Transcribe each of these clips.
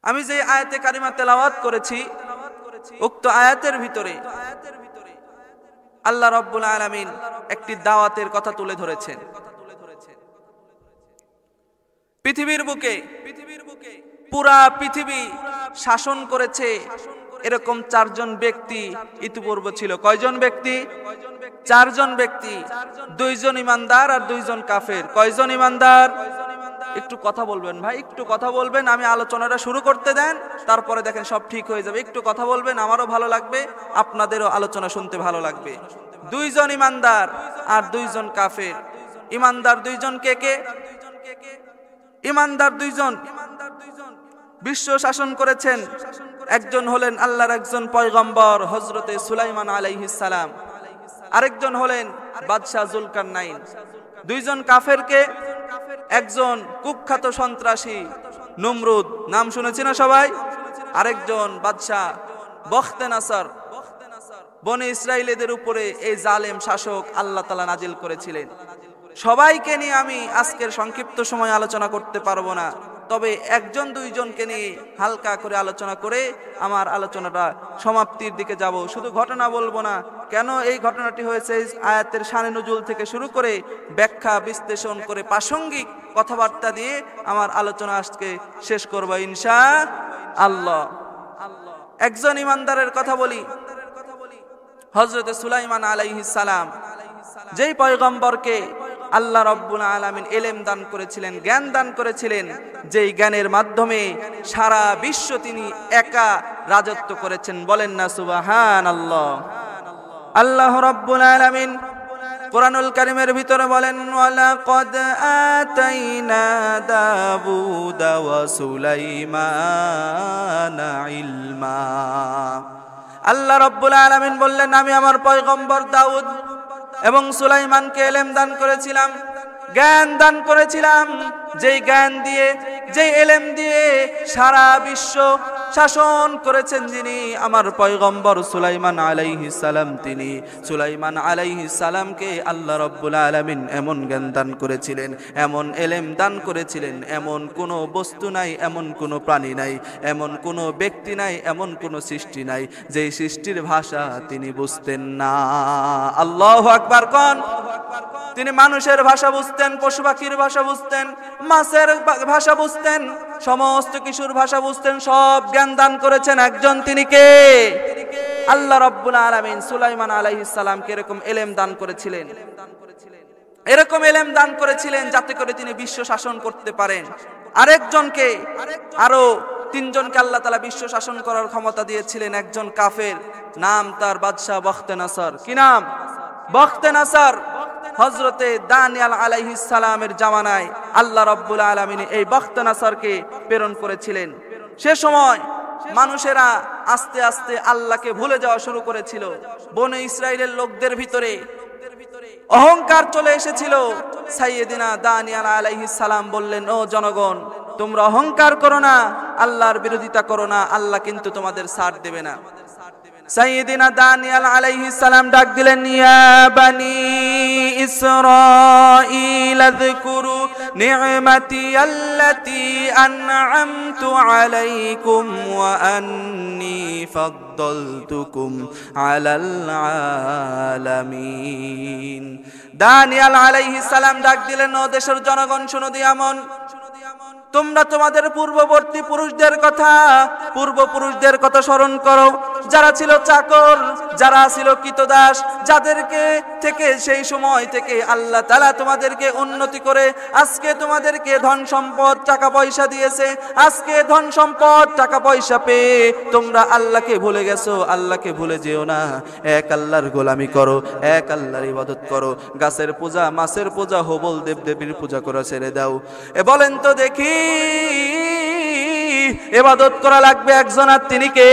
আমি যে আয়াতে কারিমা তেলাওয়াত করেছি, উক্ত আয়াতের ভিতরে আল্লাহ রাব্বুল আলামিন একটি দাওয়াতের কথা তুলে ধরেছেন। পৃথিবীর বুকে পুরা পৃথিবী শাসন করেছে এরকম চারজন ব্যক্তি ইতিপূর্বে ছিল। কয়জন ব্যক্তি? চারজন ব্যক্তি, দুইজন ইমানদার আর দুইজন কাফের। কয়জন ইমানদার? একটু কথা বলবেন ভাই, একটু কথা বলবেন। আমি আলোচনাটা শুরু করতে দেন, তারপরে দেখেন সব ঠিক হয়ে যাবে। একটু কথা বলবেন, আমারও ভালো লাগবে, আপনাদেরও আলোচনা শুনতে ভালো লাগবে। দুইজন ইমানদার আর দুইজন কাফের। ইমানদার দুইজন কে কে? ইমানদার দুইজন বিশ্ব শাসন করেছেন। একজন হলেন আল্লাহর একজন পয়গম্বর হযরতে সুলাইমান আলাইহিস সালাম, আরেকজন হলেন বাদশাহ জুলকারনাইন। দুইজন কাফেরকে, একজন কুখ্যাত সন্ত্রাসী নমরুদ, নাম শুনেছি না সবাই? আরেকজন বাদশাহ বখতেনাসর। বনে ইসরাইলদের উপরে এই জালেম শাসক আল্লাহ তাআলা নাজিল করেছিলেন। সবাইকে নিয়ে আমি আজকের সংক্ষিপ্ত সময় আলোচনা করতে পারবো না, তবে একজন দুইজনকে নিয়ে হালকা করে আলোচনা করে আমার আলোচনাটা সমাপ্তির দিকে যাব। শুধু ঘটনা বলবো না, কেন এই ঘটনাটি হয়েছে আয়াতের শানে নুজুল থেকে শুরু করে ব্যাখ্যা বিশ্লেষণ করে প্রাসঙ্গিক কথাবার্তা দিয়ে আমার আলোচনা আজকে শেষ করব ইনশাআল্লাহ। একজন ইমানদারের কথা বলি, হযরত সুলাইমান আলাইহিস সালাম, যেই পয়গম্বরকে আল্লাহ রাব্বুল আলামিন ইলম দান করেছিলেন, জ্ঞান দান করেছিলেন, যেই জ্ঞানের মাধ্যমে সারা বিশ্ব তিনি একা রাজত্ব করেছেন। বলেন না সুবহানাল্লাহ। আল্লাহ রাব্বুল আলামিন কুরআনুল কারীমের ভিতরে বলেন, ওয়ালাকাদ আতাইনা দাউদা ওয়া সুলাইমানা ইলমা। আল্লাহ রাব্বুল আলামিন বললেন, আমি আমার পয়গম্বর দাউদ এবং সুলাইমানকে ইলম দান করেছিলাম, জ্ঞান দান করেছিলাম, যেই জ্ঞান দিয়ে, যেই ইলম দিয়ে সারা বিশ্ব শাসন করেছেন যিনি, আমার পয়গম্বর সুলাইমান আলাইহিস সালাম। তিনি সুলাইমান আলাইহিস সালামকে আল্লাহ রাব্বুল আলামিন এমন জ্ঞান দান করেছিলেন, এমন ইলম দান করেছিলেন, এমন কোনো বস্তু নাই, এমন কোনো প্রাণী নাই, এমন কোনো ব্যক্তি নাই, এমন কোনো সৃষ্টি নাই যেই সৃষ্টির ভাষা তিনি বুঝতেন না। আল্লাহু আকবার কোন। তিনি মানুষের ভাষা বুঝতেন, পশু পাখির ভাষা বুঝতেন, মাছের ভাষা বুঝতেন, সমস্ত কিছুর ভাষা বুঝতেন। সব জ্ঞান দান করেছেন একজন, তিনি কে? আল্লাহ রাব্বুল আলামিন সুলাইমান আলাইহিস সালামকে এরকম ইলম দান করেছিলেন, এরকম ইলম দান করেছিলেন যাতে করে তিনি বিশ্ব শাসন করতে পারেন। আরেকজনকে, আরো তিনজনকে আল্লাহ তাআলা বিশ্ব শাসন করার ক্ষমতা দিয়েছিলেন। একজন কাফের, নাম তার বাদশাহ বখতেনাসর। কি নাম? বখতেনাসর। হযরতে দানিয়াল আলাইহিস সালামের জামানায় আল্লাহ রাব্বুল আলামিন এই বখতেনাসরকে প্রেরণ করেছিলেন। সে সময় মানুষেরা আস্তে আস্তে আল্লাহকে ভুলে যাওয়া শুরু করেছিল। বনে ইসরাইলের লোকদের ভিতরে অহংকার চলে এসেছিল। সাইয়েদিনা দানিয়াল আলাইহিস সালাম বললেন, ও জনগণ, তোমরা অহংকার করো না, আল্লাহর বিরোধিতা করো না, আল্লাহ কিন্তু তোমাদের ছাড় দেবে না। সাইয়েদিনা দানিয়াল আলাইহিস সালাম ডাক দিলেন, ইয়া বানি ইসরাঈল আযকুরু নি'মাতি আল্লাতী আন'আমতু আলাইকুম ওয়া আন্নী ফাদ্দালতুকুম আলাল আলামিন। দানিয়াল আলাইহিস সালাম ডাক দিলেন, ও দেশের জনগণ, শোনো দিয়ামন, তোমরা তোমাদের পূর্ববর্তী পুরুষদের কথা স্মরণ করো, যারা ছিল চাকর, যারা ছিল কৃতদাস, যাদেরকে থেকে সেই সময় থেকে আল্লাহ তাআলা তোমাদেরকে উন্নতি করে আজকে তোমাদেরকে ধন সম্পদ টাকা পয়সা দিয়েছে। আজকে ধন সম্পদ টাকা পয়সা পেয়ে তোমরা আল্লাহকে ভুলে গেছো। আল্লাহকে ভুলে যেও না, এক আল্লাহর গোলামি করো, এক আল্লাহর ইবাদত করো। গাছের পূজা, মাছের পূজা, হবল দেব দেবীর পূজা করা ছেড়ে দাও। বলেন তো দেখি, ইবাদত করা লাগবে একজন, আর তিনি কে?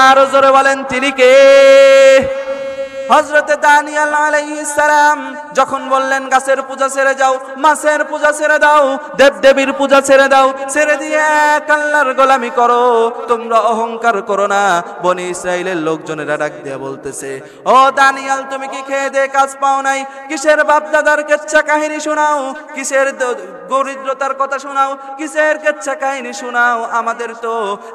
আরো জোরে বলেন, তিনি কে? হযরতে দানিয়াল আলাইহিস সালাম যখন বললেন গাছের পূজা ছেড়ে যাও, মাছের পূজা ছেড়ে দাও, দেবদেবীর পূজা ছেড়ে দাও, ছেড়ে দিয়ে এক আল্লাহর গোলামি করো, তোমরা অহংকার করো না। বনি ইসরাইলের লোকজনেরা ডাক দিয়ে বলতেছে, ও দানিয়াল তুমি কি খেয়ে দে কাজ পাও নাই? কিসের বাপ দাদার কেচ্ছা কাহিনী শোনাও, কিসের দরিদ্রতার কথা শোনাও, কিসের কেচ্ছা কাহিনী শোনাও? আমাদের তো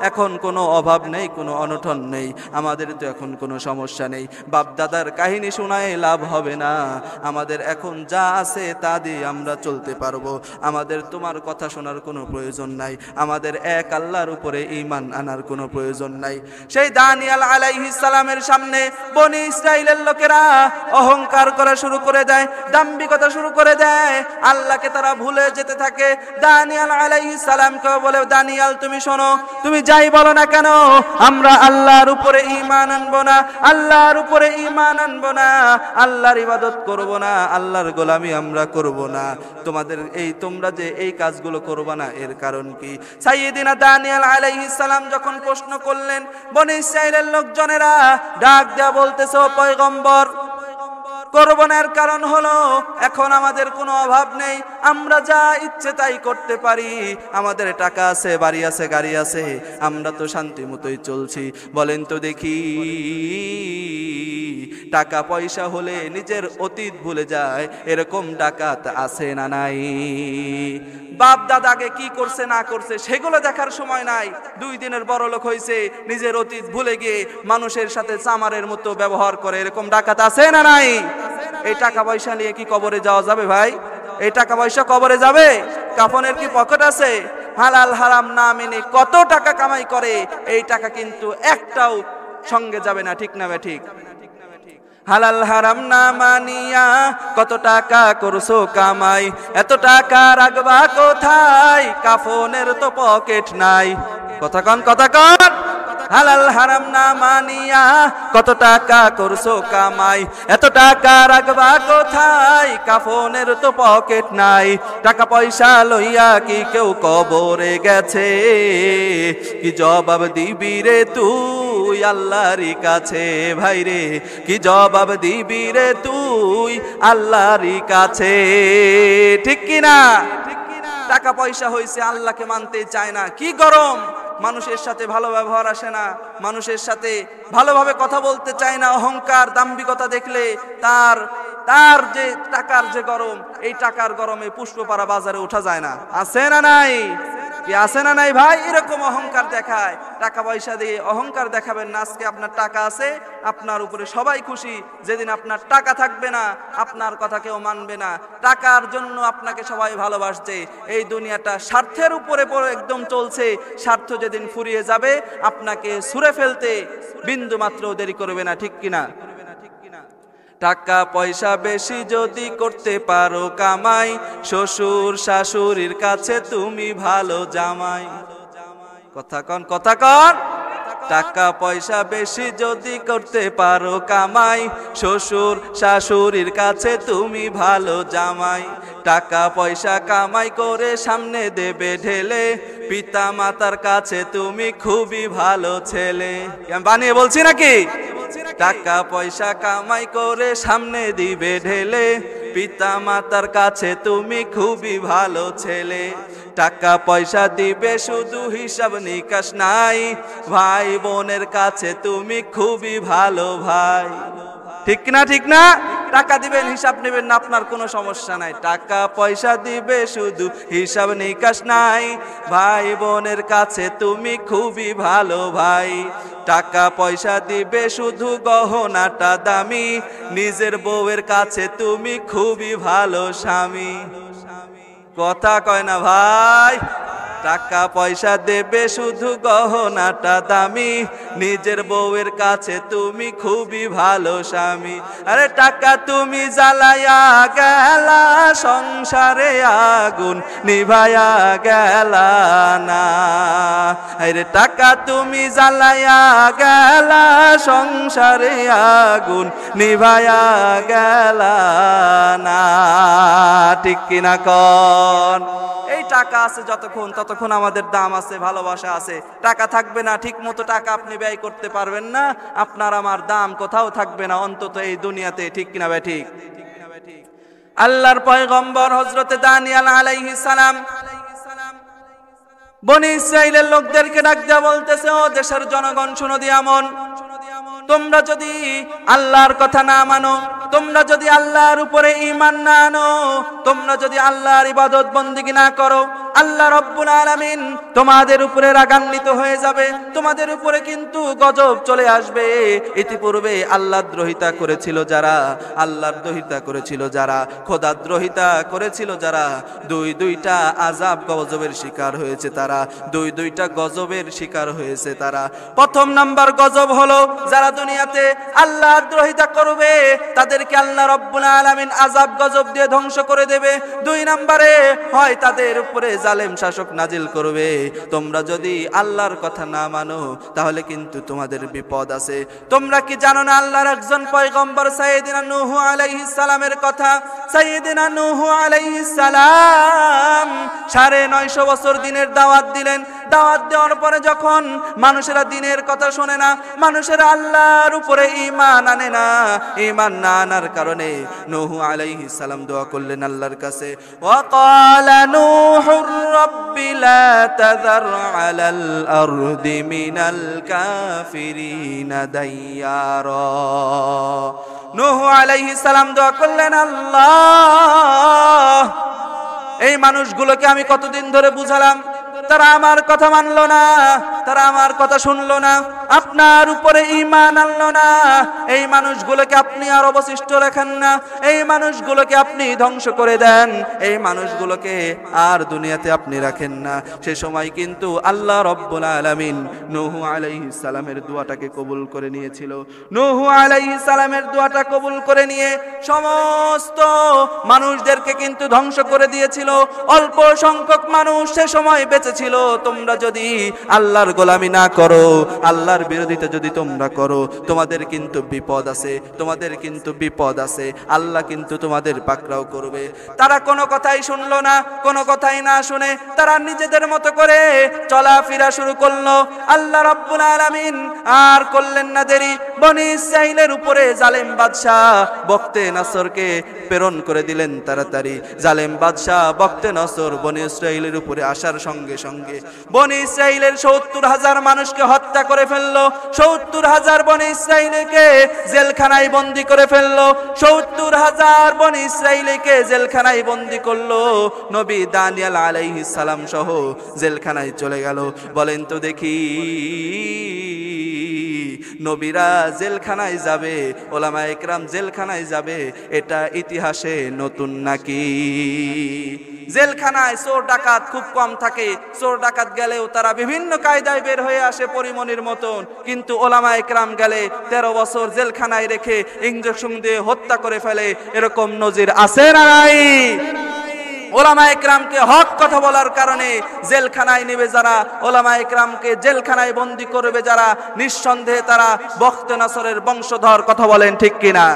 এখন কোনো অভাব নেই, কোনো অনটন নেই, আমাদের তো এখন কোনো সমস্যা নেই। বাপ দাদার কাহিনী শোনায় লাভ হবে না, আমাদের এখন যা আছে তা দিয়ে আমরা চলতে পারবো। আমাদের তোমার কথা শোনার কোনো প্রয়োজন নাই, আমাদের এক আল্লাহর উপরে ঈমান আনার কোনো প্রয়োজন নাই। সেই দানিয়াল আলাইহিস সালামের সামনে বনি ইসরাইলের লোকেরা অহংকার করা শুরু করে দেয়, দাম্ভিকতা শুরু করে দেয়, আল্লাহকে তারা ভুলে যেতে থাকে। দানিয়াল আলাইহিস সালামকে বলে, দানিয়াল তুমি শোনো, তুমি যাই বলো না কেন, আমরা আল্লাহর উপরে ঈমান আনবো না, আল্লাহর উপরে ঈমান আনবো না, আল্লাহর ইবাদত করব না, আল্লাহর গোলামি আমরা করব না। তোমাদের এই তোমরা যে এই কাজগুলো করবে না এর কারণ কি? সাইয়েদিনা দানিয়াল আলাইহিস সালাম যখন প্রশ্ন করলেন, বনি ইসরাইলের লোকজনেরা ডাক দেয়া বলতেছে, ও পয়গম্বর, করব না এর কারণ হলো এখন আমাদের কোনো অভাব নেই, আমরা যা ইচ্ছে তাই করতে পারি, আমাদের টাকা আছে, বাড়ি আছে, গাড়ি আছে, আমরা তো শান্তি মতোই চলছি। বলেন তো দেখি, টাকা পয়সা হলে নিজের অতীত ভুলে যায়, এরকম ডাকাত আছে না নাই? বাপ দাদাকে কি করছে না করছে সেগুলো দেখার সময় নাই, 2 দিনের বড় লোক হয়েছে, নিজের অতীত ভুলে গিয়ে মানুষের সাথে চামারের মতো ব্যবহার করে, এরকম ডাকাত আছে না নাই? এই টাকা পয়সা নিয়ে কি কবরে যাওয়া যাবে ভাই? এই টাকা পয়সা কবরে যাবে? কাফনের কি পকেট আছে? হালাল হারাম না মেনে কত টাকা কামাই করে, এই টাকা কিন্তু একটাও সঙ্গে যাবে না, ঠিক না বে ঠিক? হালাল হারাম না মানিয়া কত টাকা করছো কামাই, এত টাকা রাখবা কোথায়, কাফনের তো পকেট নাই। কথা কন, কথা কন। হালাল হারাম না মানিয়া কত টাকা করছো কামাই, এত টাকা রাখবা কোথায়, কাফনের তো পকেট নাই। টাকা পয়সা লইয়া কি কেউ কবরে গেছে, কি জবাব দিবি রে তুই আল্লাহর কাছে? ভাই রে, কি জবাব দিবি রে তুই আল্লাহর কাছে? ঠিক কিনা? টাকা পয়সা হইছে, আল্লাহকে মানতে চায় না, কি গরম, মানুষের সাথে ভালো ব্যবহার আসে না, মানুষের সাথে ভালোভাবে কথা বলতে চায় না, অহংকার দাম্ভিকতা দেখলে তার যে টাকার যে গরম, এই টাকার গরমে পুষ্পপাড়া বাজারে ওঠা যায় না। আছে না নাই? কি আছে না নাই ভাই? এরকম অহংকার দেখায়, টাকা পয়সা দিয়ে অহংকার দেখাবেন না। আজকে আপনার টাকা আছে, আপনার উপরে সবাই খুশি, যেদিন আপনার টাকা থাকবে না আপনার কথা কেউ মানবে না। টাকার জন্য আপনাকে সবাই ভালোবাসছে, এই দুনিয়াটা স্বার্থের উপরে একদম চলছে, স্বার্থ যেদিন ফুরিয়ে যাবে আপনাকে ছুঁড়ে ফেলতে বিন্দু মাত্র দেরি করবে না, ঠিক কিনা? টাকা পয়সা বেশি যদি করতে পারো কামাই, শ্বশুর শাশুড়ির কাছে তুমি ভালো জামাই। কথা কন, কথা কন। টাকা পয়সা বেশি যদি করতে পারো কামাই, শ্বশুর শাশুড়ির কাছে তুমি ভালো জামাই। টাকা পয়সা কামাই করে সামনে দেবে ঢেলে, পিতা মাতার কাছে তুমি খুবই ভালো ছেলে। আমি বানিয়ে বলছি নাকি? টাকা পয়সা কামাই করে সামনে দিবে ঢেলে, পিতা মাতার কাছে তুমি খুবই ভালো ছেলে। টাকা পয়সা দিবে শুধু হিসাব নিকাশ নাই, ভাই বোনের কাছে তুমি খুবই ভালো ভাই। ঠিক না, ঠিক না? টাকা দিবেন, হিসাব নেবেন না, আপনার কোনো সমস্যা নাই। টাকা পয়সা দিবে শুধু হিসাব নিকাশ নাই, ভাই বোনের কাছে তুমি খুবই ভালো ভাই। টাকা পয়সা দিবে শুধু গহনাটা দামি, নিজের বউয়ের কাছে তুমি খুবই ভালো স্বামী। কথা কয় না ভাই? টাকা পয়সা দেবে শুধু গহনাটা দামি, নিজের বউয়ের কাছে তুমি খুবই ভালো স্বামী। আরে টাকা তুমি জ্বালায়া গেলা, সংসারে আগুন নিভায়া গেলা না। আরে টাকা তুমি জ্বালায়া গেলা, সংসারে আগুন নিভায়া গেলা না। ঠিক কিনা কন? এই টাকা আছে যতক্ষণ ততক্ষণ আমাদের দাম আছে, ভালোবাসা আছে। টাকা থাকবে না, ঠিক মতো টাকা আপনি ব্যয় করতে পারবেন না, আপনার আমার দাম কোথাও থাকবে না, অন্তত এই দুনিয়াতে, ঠিক কিনা ভাই ঠিক? আল্লাহর পয়গম্বর হযরতে দানিয়েল আলাইহিস সালাম বনি ইসরাইলের লোকদেরকে ডাক দিয়া বলতেছে, ও দেশের জনগণ শুনো দিয়া মন, তোমরা যদি আল্লাহর কথা না মানো, তোমরা যদি আল্লাহর উপরে ঈমান না আনো, তোমরা যদি আল্লাহর ইবাদত বন্দেগী না করো, আল্লাহ রাব্বুল আলামিন তোমাদের উপরে রাগান্বিত হয়ে যাবে, তোমাদের উপরে কিন্তু গজব চলে আসবে। ইতিপূর্বে আল্লাহদ্রোহিতা করেছিল যারা, আল্লাহদ্রোহিতা করেছিল যারা, খোদাদ্রোহিতা করেছিল যারা, দুইটা আযাব গজবের শিকার হয়েছে তারা, দুইটা গজবের শিকার হয়েছে তারা। প্রথম নাম্বার গজব হলো যারা দুনিয়াতে আল্লাহদ্রোহিতা করবে তাদেরকে আল্লাহ রাব্বুল আলামিন আযাব গজব দিয়ে ধ্বংস করে দেবে। দুই নম্বরে হয় তাদের উপরে জালেম শাসক নাজিল করবে। তোমরা যদি আল্লাহর কথা না মানো তাহলে কিন্তু তোমাদের বিপদ আছে। তোমরা কি জানো না আল্লাহর একজন পয়গম্বর সাইয়েদিনা নূহ আলাইহিস সালামের কথা? সাইয়েদিনা নূহ আলাইহিস সালাম 950 বছর দিনের দাওয়াত দিলেন। দাওয়াত দেওয়ার পরে যখন মানুষেরা দিনের কথা শোনে না, মানুষেরা আল্লাহর উপরে ঈমান আনে না, ঈমান না আনার কারণে নূহ আলাইহিস সালাম দোয়া করলেন আল্লাহর কাছে, ওয়া ক্বালা নূহুর রাব্বি লা তাযার আলাল আরদি মিনাল কাফিরিনা দাইয়ারা। নূহ আলাইহিস সালাম দোয়া করলেন, আল্লাহ এই মানুষগুলোকে আমি কতদিন ধরে বুঝালাম, তারা আমার কথা মানলো না, তারা আমার কথা শুনলো না, আপনার উপরে ঈমান আনলো না। এই মানুষগুলোকে আপনি আর অবশিষ্ট রাখেন না, এই মানুষগুলোকে আপনি ধ্বংস করে দেন, এই মানুষগুলোকে আর দুনিয়াতে আপনি রাখেন না। সে সময় কিন্তু আল্লাহ রাব্বুল আলামিন নূহ আলাইহিস সালামের দোয়াটাকে কবুল করে নিয়েছিল। নূহ আলাইহিস সালামের দোয়াটা কবুল করে নিয়ে সমস্ত মানুষদেরকে কিন্তু ধ্বংস করে দিয়েছিল। অল্প সংখ্যক মানুষ সে সময় বেঁচে ছিল। তোমরা যদি আল্লাহর গোলামি না করো, আল্লাহর বিরোধিতা যদি তোমরা করো, তোমাদের কিন্তু বিপদ আছে, তোমাদের কিন্তু বিপদ আছে, আল্লাহ কিন্তু তোমাদের পাকড়াও করবে। তারা কোনো কথাই শুনলো না, কোনো কথাই না শুনে তারা নিজেদের মতো করে চলাফেরা শুরু করলো। আল্লাহ রাব্বুল আলামিন আর করলেন না দেরি, বনি ইসরাইলের উপরে জালেম বাদশাহ বখতে নসরকে প্রেরণ করে দিলেন তাড়াতাড়ি। জালেম বাদশাহ বখতে নসর বনি ইসরাইলের উপরে আসার সঙ্গে সঙ্গে বনি ইসরাইলের 70,000 মানুষকে হত্যা করে ফেললো। 70,000 বনি ইসরাইলকে জেলখানায় বন্দী করে ফেললো। 70,000 বনি ইসরাইলকে জেলখানায় বন্দী করলো। নবী দানিয়েল আলাইহিস সালাম সহ জেলখানায় চলে গেল। বলেন তো দেখি, নবীরা জেলখানায় যাবে, ওলামায়ে কেরাম জেলখানায় যাবে, এটা ইতিহাসে নতুন নাকি? জেলখানায় চোর ডাকাত খুব কম থাকে, চোর ডাকাত গেলেও তারা বিভিন্ন কায়দায় বের হয়ে আসে পরিমণির মতন, কিন্তু ওলামায়ে কেরাম গেলে 13 বছর জেলখানায় রেখে ইনজেকশন দিয়ে হত্যা করে ফেলে। এরকম নজির আছে না নাই? ওলামায়ে কেরামকে হক কথা বলার কারণে জেলখানায় নেবে যারা, ওলামায়ে কেরামকে জেলখানায় বন্দী করবে যারা, নিঃসন্দেহে তারা বখতে নসরের বংশধর। কথা বলেন ঠিক কিনা?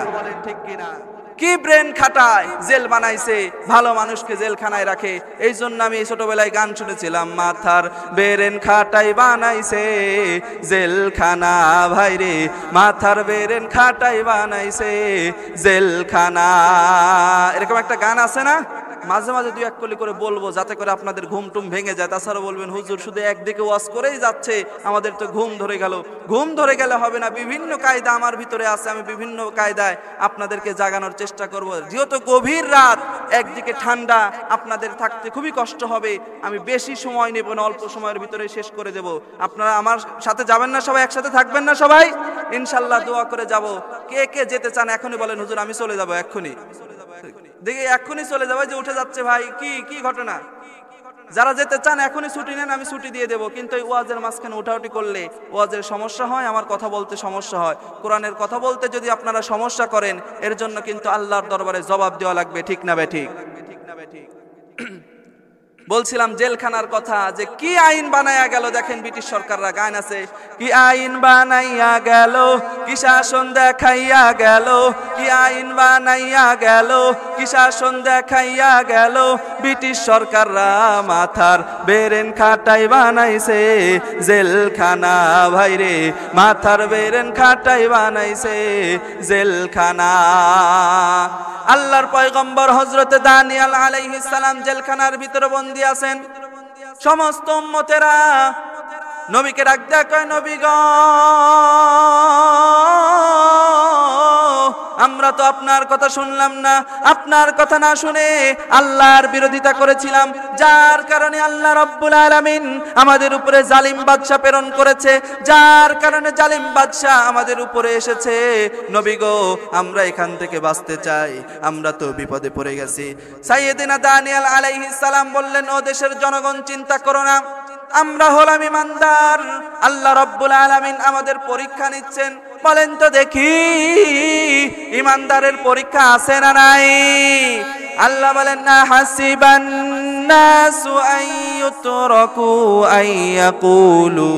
কি ব্রেন খাটায় জেল বানাইছে, ভালো মানুষকে জেলখানায় রাখে। এই জন্য আমি ছোটবেলায় গান শুনেছিলাম, মাথার বেরেন খাটাই বানাইছে জেলখানা, ভাইরে মাথার বেরেন খাটাই বানাইছে জেলখানা। এরকম একটা গান আছে না? মাঝে মাঝে দুই এক কলি করে বলবো যাতে করে আপনাদের ঘুম টুম ভেঙে যায়। তাছাড়া বলবেন হুজুর শুধু একদিকে ওয়াজ করেই যাচ্ছে, আমাদের তো ঘুম ধরে গেল। ঘুম ধরে গেলে হবে না, বিভিন্ন কায়দা আমার ভিতরে আছে, আমি বিভিন্ন কায়দায় আপনাদেরকে জাগানোর চেষ্টা করব। যেহেতু গভীর রাত, একদিকে ঠান্ডা, আপনাদের থাকতে খুবই কষ্ট হবে। আমি বেশি সময় নেব না, অল্প সময়ের ভিতরে শেষ করে দেব। আপনারা আমার সাথে যাবেন না? সবাই একসাথে থাকবেন না? সবাই ইনশাল্লাহ দোয়া করে যাব। কে কে যেতে চান এখনই বলেন, হুজুর আমি চলে যাব এক্ষুনি। দেখি এক্ষুনি চলে যাবে, যে উঠে যাচ্ছে ভাই, কি ঘটনা? যারা যেতে চান এখনই ছুটি নেন, আমি ছুটি দিয়ে দেবো। কিন্তু এই ওয়াজের মাঝখানে উঠাউটি করলে ওয়াজের সমস্যা হয়, আমার কথা বলতে সমস্যা হয়। কোরআনের কথা বলতে যদি আপনারা সমস্যা করেন, এর জন্য কিন্তু আল্লাহর দরবারে জবাব দেওয়া লাগবে। ঠিক না বে ঠিক? বলছিলাম জেলখানার কথা, যে কি আইন বানায়া গেল। দেখেন ব্রিটিশ সরকাররা গান আছে, কি আইন বানাইয়া গেল, কি শাসন দেখাইয়া গেল, কি আইন বানাইয়া গেল, কি শাসন দেখাইয়া গেল। ব্রিটিশ সরকাররা মাথার বেরেন খাটাই বানাইছে জেলখানা, ভাইরে মাথার বেরেন খাটাই বানাইছে জেলখানা। আল্লাহর পয়গম্বর হযরতে দানিয়েল আলাইহিস সালাম জেলখানার ভিতরে বন্দী আছেন। সমস্ত উম্মতেরা নবীকে ডাক দেয়া কয়, নবী গো, আমরা তো আপনার কথা শুনলাম না, আপনার কথা না শুনে আল্লাহর বিরোধিতা করেছিলাম, যার কারণে আল্লাহ রাব্বুল আলামিন আমাদের উপরে জালিম বাদশা প্রেরণ করেছে, যার কারণে জালিম বাদশা আমাদের উপরে এসেছে। নবী গো, আমরা এখান থেকে বাঁচতে চাই, আমরা তো বিপদে পড়ে গেছি। সাইয়েদিনা দানিয়েল আলাইহিস সালাম বললেন, ও দেশের জনগণ, চিন্তা করো না, আমরা হলাম ইমানদার, আল্লাহ রাব্বুল আলামিন আমাদের পরীক্ষা নিচ্ছেন। বলেন তো দেখি, ইমানদারের পরীক্ষা আছে না নাই? আল্লাহ বলেন, না হাসিবান নাসু আইয়ুতরাকু আইয়াকুলু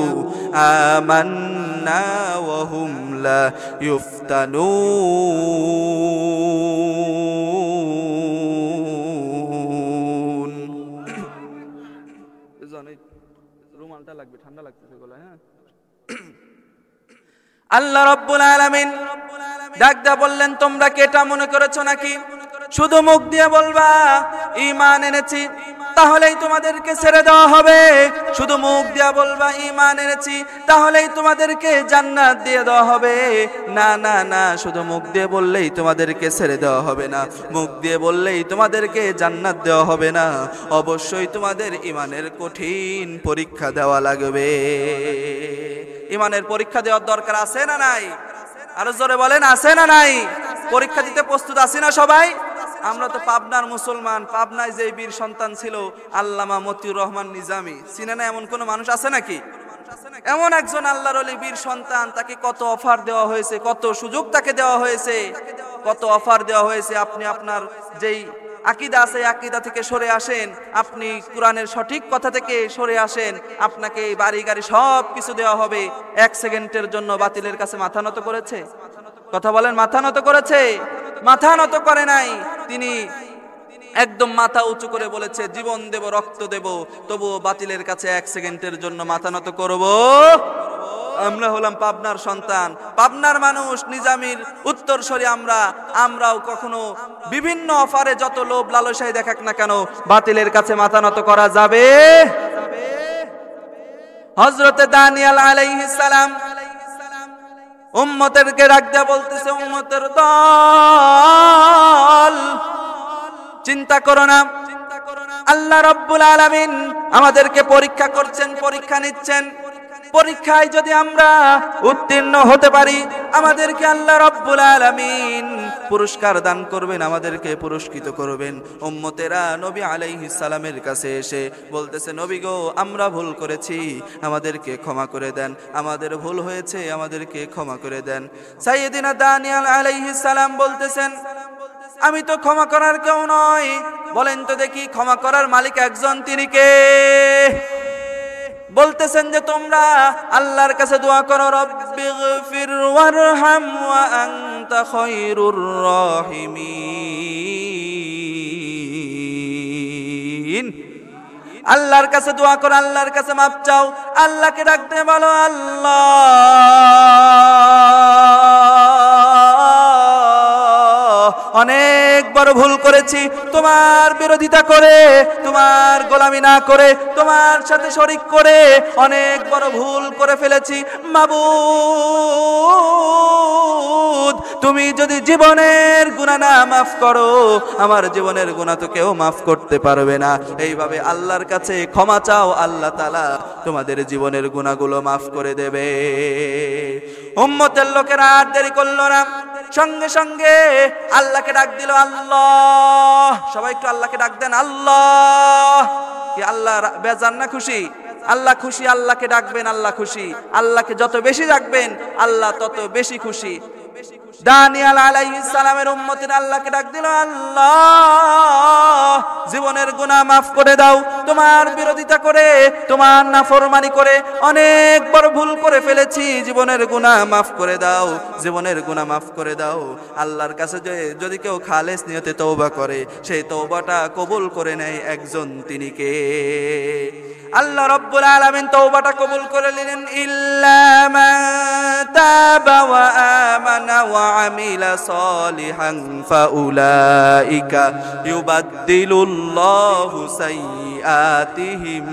আমান্না ওয়া হুম লা ইফতানুন। রুমালটা লাগবে, ঠান্ডা লাগতেছে গলায়। হ্যাঁ, আল্লাহ রাব্বুল আলামিন ডাক দিয়া বললেন, তোমরা কি এটা মনে করেছো নাকি শুধু মুখ দিয়ে বলবা ঈমান এনেছি তাহলেই তোমাদেরকে ছেড়ে দেওয়া হবে? শুধু মুখ দিয়ে বলবা ঈমান এনেছি তাহলেই তোমাদেরকে জান্নাত দিয়ে দেওয়া হবে? না না না, শুধু মুখ দিয়ে বললেই তোমাদেরকে ছেড়ে দেওয়া হবে না, মুখ দিয়ে বললেই তোমাদেরকে জান্নাত দেওয়া হবে না। অবশ্যই তোমাদের ঈমানের কঠিন পরীক্ষা দেওয়া লাগবে। ঈমানের পরীক্ষা দেওয়ার দরকার আছে না নাই? আরো জোরে বলেন, আছে না নাই? পরীক্ষা দিতে প্রস্তুত আছি না সবাই? আমরা তো পাবনার মুসলমান। পাবনায় যে বীর সন্তান ছিল আল্লামা মতিউর রহমান নিজামী, চিনে না এমন কোন মানুষ আছে নাকি? এমন একজন আল্লাহর ওলি বীর সন্তান, তাকে কত অফার দেওয়া হয়েছে, কত সুযোগ তাকে দেওয়া হয়েছে, কত অফার দেওয়া হয়েছে। আপনি আপনার যেই আকীদা আছে আকীদা থেকে সরে আসেন, আপনি কোরআনের সঠিক কথা থেকে সরে আসেন, আপনাকে এই বাড়ি গাড়ি সব কিছু দেওয়া হবে। 1 সেকেন্ডের জন্য বাতিলের কাছে মাথা নত করেছে? কথা বলেন, মাথা নত করেছে? মাথা নত করে নাই। তিনি একদম মাথা উঁচু করে বলেছে, জীবন দেব, রক্ত দেব, তবুও বাতিলের কাছে 1 সেকেন্ডের জন্য মাথা নত করব। আমরা হলাম পাবনার সন্তান, পাবনার মানুষ, নিজামীর উত্তরসূরি। আমরাও কখনো বিভিন্ন অফারে যত লোভ লালসায় দেখাক না কেন, বাতিলের কাছে মাথা নত করা যাবে? হযরতে দানিয়েল আলাইহিস সালাম উম্মতেরকে ডাক দেয়া বলতেছে, উম্মতের দল, চিন্তা করো না, আল্লাহ রাব্বুল আলামিন আমাদেরকে পরীক্ষা করছেন, পরীক্ষা নিচ্ছেন। পরীক্ষায় যদি আমরা উত্তীর্ণ হতে পারি, আমাদেরকে আল্লাহ রাব্বুল আলামিন পুরস্কার দান করবেন, আমাদেরকে পুরস্কৃত করবেন। উম্মতেরা নবী আলাইহিস সালামের কাছে এসে বলতেছে, নবী গো, আমরা ভুল করেছি, আমাদেরকে ক্ষমা করে দেন, আমাদের ভুল হয়েছে, আমাদেরকে ক্ষমা করে দেন। সাইয়েদিনা দানিয়েল আলাইহিস সালাম বলতেছেন, আমি তো ক্ষমা করার কেউ নয়। বলেন তো দেখি, ক্ষমা করার মালিক একজন, তিনি কে? বলতেছেন যে তোমরা আল্লাহর কাছে দোয়া করো, রব্বিগফির ওয়ারহাম ওয়া আনতা খায়রুর রাহিমিন। আল্লাহর কাছে দোয়া করো, আল্লাহর কাছে মাপ চাও, আল্লাহকে ডাকতে বলো, আল্লাহ অনেক বড় ভুল করেছি, তোমার বিরোধিতা করে, তোমার গোলামি না করে, তোমার সাথে শরীক করে অনেক বড় ভুল করে ফেলেছি। মাবুদ, তুমি যদি জীবনের গুনাহ না মাফ করো, আমার জীবনের গুনাহ তো কেউ মাফ করতে পারবে না। এইভাবে আল্লাহর কাছে ক্ষমা চাও, আল্লাহ তাআলা তোমাদের জীবনের গুনাহগুলো মাফ করে দেবে। উম্মতের লোকেরা আর দেরি করলো না, সঙ্গে সঙ্গে আল্লাহকে ডাক দিল, আল্লাহ। সবাই একটু আল্লাহকে ডাক দেন, আল্লাহ। কি আল্লাহ বেজান না খুশি? আল্লাহ খুশি, আল্লাহকে ডাকবেন, আল্লাহ খুশি। আল্লাহকে যত বেশি ডাকবেন, আল্লাহ তত বেশি খুশি। দানিয়েল আলাইহিস সালামের উম্মতিরা আল্লাহকে ডাক দিল, আল্লাহ জীবনের গুনাহ মাফ করে দাও, তোমার বিরোধিতা করে, তোমার নাফরমানি করে অনেক বড় ভুল করে ফেলেছি, জীবনের গুনাহ মাফ করে দাও, জীবনের গুনাহ মাফ করে দাও। আল্লাহর কাছে যদি কেউ খালেস নিয়তে তওবা করে, সেই তওবাটা কবুল করে নেয় একজন, তিনি কে? আল্লাহ রাব্বুল আলামিন তওবাটা কবুল করে নিলেন। ইল্লা মান তাবা ওয়া আমানা ওয়া আমিলা সলিহান ফাউলাইকা ইউবাদদিলুল্লাহু সাইয়্যাতিহিম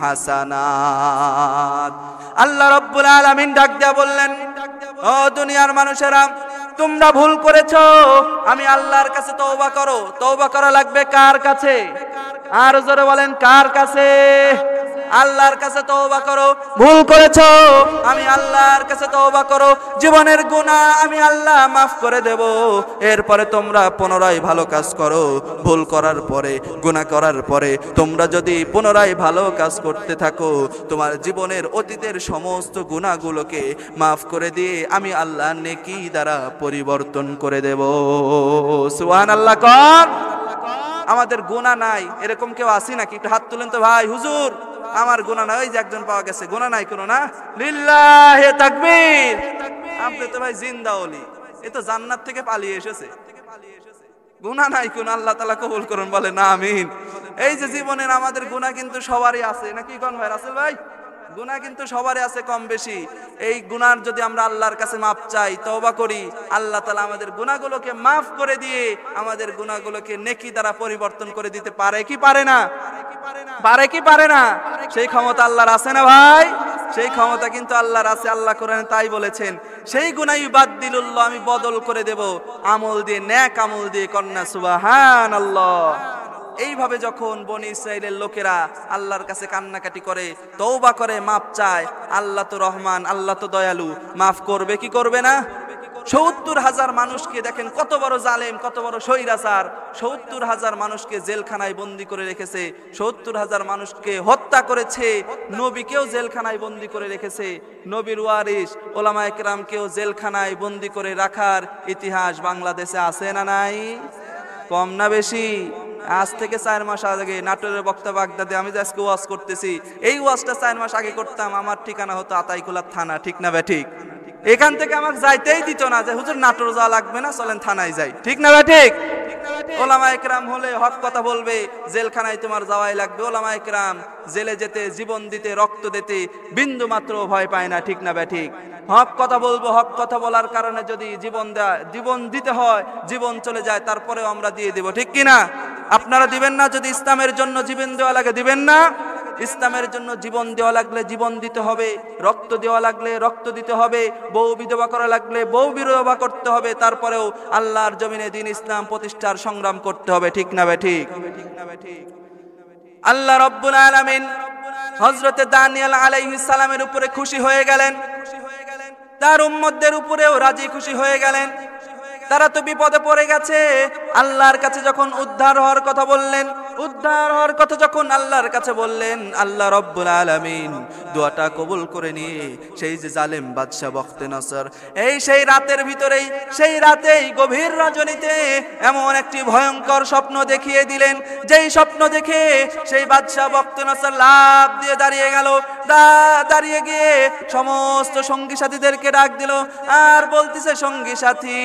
হাসানাত। আল্লাহ রাব্বুল আলামিন ডাক দিয়া বললেন, ও দুনিয়ার মানুষেরা, তোমরা ভুল করেছো, আমি আল্লাহর কাছে তওবা করো। তওবা করা লাগবে কার কাছে? আর জোরে বলেন, কার কাছে? আল্লাহর কাছে তওবা করো। ভুল করেছো, আমি আল্লাহর কাছে তওবা করো, জীবনের গুনাহ আমি আল্লাহ মাফ করে দেব। এরপরে তোমরা পুনরায় ভালো কাজ করো। ভুল করার পরে, গুনাহ করার পরে তোমরা যদি পুনরায় ভালো কাজ করতে থাকো, তোমার জীবনের অতীতের সমস্ত গুনাহগুলোকে মাফ করে দিয়ে আমি আল্লাহ নেকি দ্বারা পরিবর্তন করে দেব। সুবহানাল্লাহ কর। আমাদের গুনাহ নাই এরকম কেউ আসি নাকি? একটু হাত তুলেন তো ভাই। হুজুর আমার গুনাহ নাই। ওই যে একজন পাওয়া গেছে, গুনাহ নাই কোনো না? লিল্লাহি তাকবীর। আপনি তো ভাই জিন্দা ওলি, এ তো জান্নাত থেকে পালিয়ে এসেছে। গুনাহ নাই কোন, আল্লাহ তাআলা কবুল করুন, বলেন আমিন। এই যে জীবনের আমাদের গুনাহ কিন্তু সবারই আছে নাকি কোন ভাই? রাসেল ভাই, গুনাহ কিন্তু সবারই আছে কম বেশি। এই গুনার যদি আমরা আল্লাহর কাছে মাপ চাই, তওবা করি, আল্লাহ তাআলা আমাদের গুনাহগুলোকে মাফ করে দিয়ে আমাদের গুনাহগুলোকে নেকি দ্বারা পরিবর্তন করে দিতে পারে কি পারে না? পারে কি পারে না? সেই ক্ষমতা আল্লাহর আছে না ভাই? সেই ক্ষমতা কিন্তু আল্লাহর আছে। আল্লাহ কোরআনে তাই বলেছেন, সেই গুনাহ ইউবাদদিলুল্লাহ, আমি বদল করে দেব আমল দিয়ে, নেক আমল দিয়ে। কন্যা সুবহানাল্লাহ। এইভাবে যখন বনি ইসরাইলের লোকেরা আল্লাহর কাছে কান্নাকাটি করে, তওবা করে, মাপ চায়, আল্লাহ তো রহমান, আল্লাহ তো দয়ালু, মাফ করবে কি করবে না? ৭০,০০০ মানুষকে দেখেন, কত বড় জালেম, কত বড় স্বৈরাচার। ৭০,০০০ মানুষকে জেলখানায় বন্দী করে রেখেছে, ৭০,০০০ মানুষকে হত্যা করেছে, নবীকেও জেলখানায় বন্দী করে রেখেছে, নবীর ওয়ারিস ওলামায়ে কেরামকেও জেলখানায় বন্দী করে রাখার ইতিহাস বাংলাদেশে আছে না নাই? কম না বেশি? আজ থেকে ৪ মাস আগে নাটোরের বক্তা বাগদাদে আমি আজকে ওয়াজ করতেছি, এই ওয়াজটা ৪ মাস আগে করতাম, আমার ঠিকানা হতো আতাইকুলা থানা, ঠিক না ঠিক? এখান থেকে আমাকে যাইতেই দিত না, যে হুজুর নাটোর যাওয়া লাগবে না, চলেন থানায় যাই, ঠিক না ঠিক? ওলামায়ে কেরাম হলে হক কথা বলবে, জেলখানায় তোমার যাওয়াই লাগবে। ওলামায়ে কেরাম জেলে যেতে, জীবন দিতে, রক্ত দিতে বিন্দু মাত্র ভয় পায় না, ঠিক না ঠিক? হক কথা বলবো, হক কথা বলার কারণে যদি জীবন দিতে হয়, জীবন চলে যায়, তারপরেও আমরা দিয়ে দেব, ঠিক কিনা? আপনারা দিবেন না? যদি ইসলামের জন্য জীবন দেওয়া লাগে দিবেন না? ইসলামের জন্য জীবন দেওয়া লাগলে জীবন দিতে হবে, রক্ত দেওয়া লাগলে রক্ত দিতে হবে, বউ বিধবা করা লাগলে বউ বিধবা করতে হবে, তারপরেও আল্লাহর জমিনে দ্বীন ইসলাম প্রতিষ্ঠার সংগ্রাম করতে হবে, ঠিক না ঠিক? আল্লাহ রাব্বুল আলামিন হযরতে দানিয়েল আলাইহিস সালামের উপরে খুশি হয়ে গেলেন, তার উম্মতদের উপরেও রাজি খুশি হয়ে গেলেন। তারা তো বিপদে পড়ে গেছে, আল্লাহর কাছে যখন উদ্ধার হওয়ার কথা বললেন, উদ্ধার হওয়ার কথা যখন আল্লাহর কাছে বললেন, আল্লাহ রাব্বুল আলামিন দোয়াটা কবুল করে নিয়ে সেই যে জালেম বাদশা বখতে নসর, সেই রাতের ভিতরেই, সেই রাতেই গভীর রজনীতে এমন একটি ভয়ঙ্কর স্বপ্ন দেখিয়ে দিলেন, যেই স্বপ্ন দেখে সেই বাদশা বখতে নসর লাফ দিয়ে দাঁড়িয়ে গেল, দাঁড়িয়ে গিয়ে সমস্ত সঙ্গী সাথীদেরকে ডাক দিল আর বলতেছে, সঙ্গী সাথী,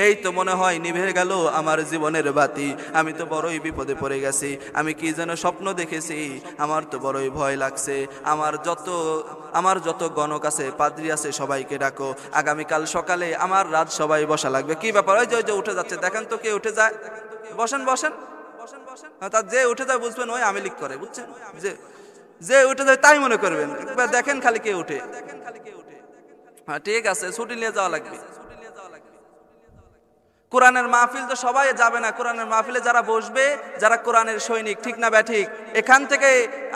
এই তো মনে হয় নিভে গেল আমার জীবনের বাতি, আমি তো বড়ই বিপদে পড়ে গেছি, আমি কি যেন স্বপ্ন দেখেছি, আমার তো বড়ই ভয় লাগছে, আমার যত গণক আছে, পাদ্রী আছে, সবাইকে ডাকো, আগামীকাল সকালে আমার রাত সবাই বসা লাগবে। কি ব্যাপার? ওই যে উঠে যাচ্ছে, দেখেন তো কে উঠে যায়, বসেন বসেন বসেন। তার যে উঠে যায় বুঝবেন ওই আওয়ামী লীগ করে, বুঝছেন? যে উঠে যায় তাই মনে করবেন, দেখেন খালি কে উঠে। হ্যাঁ ঠিক আছে, ছুটি নিয়ে যাওয়া লাগবে। কোরআনের মাহফিল তো সবাই যাবে না, কোরআনের মাহফিলে যারা বসবে, যারা কোরআনের সৈনিক, ঠিক না ঠিক? এখান থেকে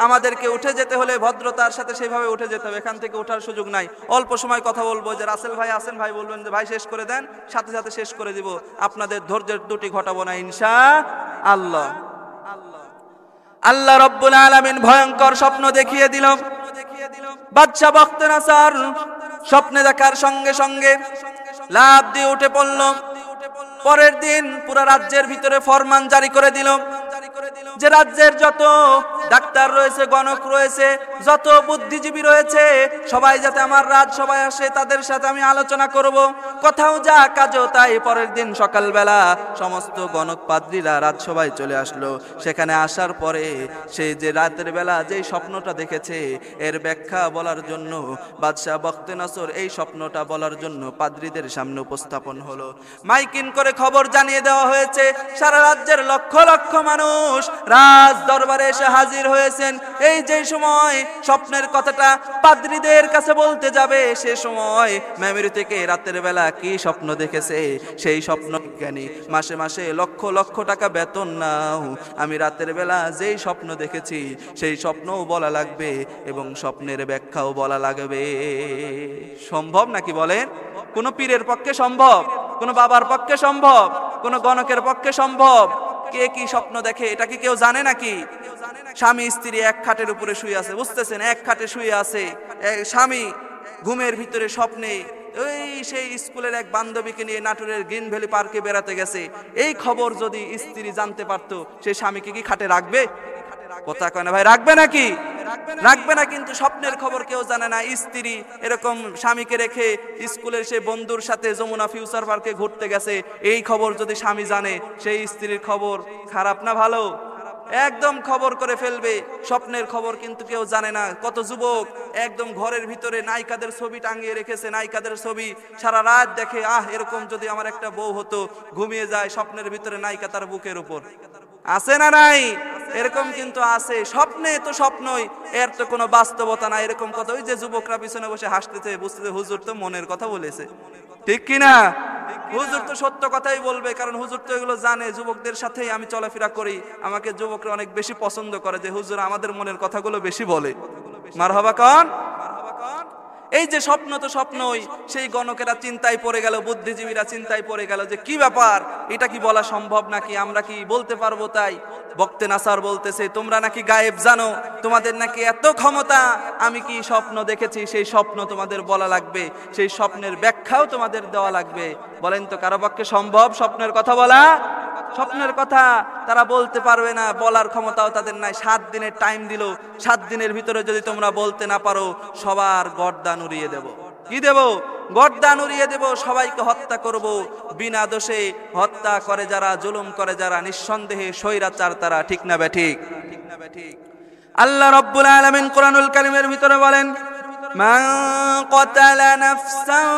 আমাদেরকে উঠে যেতে হলে ভদ্রতার সাথে সেইভাবে উঠে যেতে হবে, এখান থেকে ওঠার সুযোগ নাই। অল্প সময় কথা বলবো, যে রাসেল ভাই আছেন, ভাই বলবেন যে ভাই শেষ করে দেন, সাথে সাথে শেষ করে দিব, আপনাদের ধৈর্যের দুটি ঘটাবো না ইনশাআল্লাহ। আল্লাহ রাব্বুল আলামিন ভয়ঙ্কর স্বপ্ন দেখিয়ে দিল, বাদশা বখতে নসর স্বপ্নে দেখার সঙ্গে সঙ্গে লাফ দিয়ে উঠে পড়ল। পরের দিন পুরো রাজ্যের ভিতরে ফরমান জারি করে দিল যে রাজ্যের যত ডাক্তার রয়েছে, গণক রয়েছে, যত বুদ্ধিজীবী রয়েছে, সবাই যাতে আমার রাজসভায় আসে, তাদের সাথে আমি আলোচনা করব। কোথাও যা কাজও তাই। পরের দিন সকালবেলা সমস্ত গণক পাদ্রীরা রাজসভায় চলে আসলো। সেখানে আসার পরে সে যে রাতের বেলা যেই স্বপ্নটা দেখেছে এর ব্যাখ্যা বলার জন্য বাদশাহ বখতেনছর এই স্বপ্নটা বলার জন্য পাদ্রীদের সামনে উপস্থাপন হলো। মাইকিং করে খবর জানিয়ে দেওয়া হয়েছে। সারা রাজ্যের লক্ষ লক্ষ মানুষ রাজ দরবারে এসে হাজির হয়েছেন। এই যে সময় স্বপ্নের কথাটা পাদ্রীদের কাছে বলতে যাবে, সে সময় মেমরি থেকে রাতের বেলা কি স্বপ্ন দেখেছে সেই স্বপ্ন জ্ঞানী মাসে মাসে লক্ষ লক্ষ টাকা বেতন নাও, আমি রাতের বেলা যেই স্বপ্ন দেখেছি সেই স্বপ্নও বলা লাগবে এবং স্বপ্নের ব্যাখ্যাও বলা লাগবে। সম্ভব নাকি বলেন? কোন পীরের পক্ষে সম্ভব? কোন বাবার পক্ষে সম্ভব? কোন গণকের পক্ষে সম্ভব? কে কি স্বপ্ন দেখে এটা কি কেউ জানে নাকি? স্বামী স্ত্রী এক খাটের উপরে শুয়ে আছে, বুঝতেছেন, এক খাটে শুয়ে আছে। স্বামী ঘুমের ভিতরে স্বপ্নে ওই সেই স্কুলের এক বান্ধবীকে নিয়ে নাটোরের গ্রিন ভ্যালি পার্কে বেড়াতে গেছে। এই খবর যদি স্ত্রী জানতে পারতো, সেই স্বামীকে কি খাটে রাখবে? কথা কয় না ভাই, রাখবে নাকি? রাখবে না। কিন্তু স্বপ্নের খবর কেউ জানে না। স্ত্রী এরকম স্বামীকে রেখে স্কুলের সেই বন্ধুর সাথে যমুনা ফিউচার পার্কে ঘুরতে গেছে, এই খবর যদি স্বামী জানে, সেই স্ত্রীর খবর খারাপ না ভালো? একদম খবর করে ফেলবে। স্বপ্নের খবর কিন্তু কেউ জানে না। কত যুবক একদম ঘরের ভিতরে নায়িকাদের ছবি টাঙিয়ে রেখেছে, নায়িকাদের ছবি সারা রাত দেখে, এরকম যদি আমার একটা বউ হতো। ঘুমিয়ে যায়, স্বপ্নের ভিতরে নায়িকা তার বুকের উপর। আছে না নাই? এরকম কিন্তু আছে। স্বপ্নে তো স্বপ্নই, এর তো কোনো বাস্তবতা না। এরকম কথা ওই যে যুবকরা পিছনে বসে হাসতেছে, বুঝতেছে হুজুর তো মনের কথা বলেছে, ঠিক কিনা? হুজুর তো সত্য কথাই বলবে, কারণ হুজুর তো এগুলো জানে। যুবকদের সাথেই আমি চলাফেরা করি, আমাকে যুবকরা অনেক বেশি পছন্দ করে যে হুজুর আমাদের মনের কথাগুলো বেশি বলে। মারহাবা কন। এই যে স্বপ্ন তো স্বপ্নই। সেই গণকেরা চিন্তায় পড়ে গেল, বুদ্ধিজীবীরা চিন্তায় পড়ে গেল যে কি ব্যাপার, এটা কি বলা সম্ভব নাকি? আমরা কি বলতে পারবো? তাই বখতেনছর বলতেছে, তোমরা নাকি গায়েব জানো, তোমাদের নাকি এত ক্ষমতা, আমি কি স্বপ্ন দেখেছি সেই স্বপ্ন তোমাদের বলা লাগবে, সেই স্বপ্নের ব্যাখ্যাও তোমাদের দেওয়া লাগবে। বলেন তো কারো পক্ষে সম্ভব স্বপ্নের কথা বলা? স্বপ্নের কথা তারা বলতে পারবে না, বলার ক্ষমতাও তাদের নাই। 7 দিনের টাইম দিল, 7 দিনের ভিতরে যদি তোমরা বলতে না পারো, সবার গর্দান উড়িয়ে দেব। কি দেব? গর্দান উড়িয়ে দেব, সবাইকে হত্যা করব। বিনা দোষে হত্যা করে যারা, জুলুম করে যারা, নিঃসন্দেহে স্বৈরাচার তারা, ঠিক না বেঠিক? আল্লাহ রাব্বুল আলামিন কোরআনুল কারীমের ভিতরে বলেন, মান ক্বাতালা নাফসান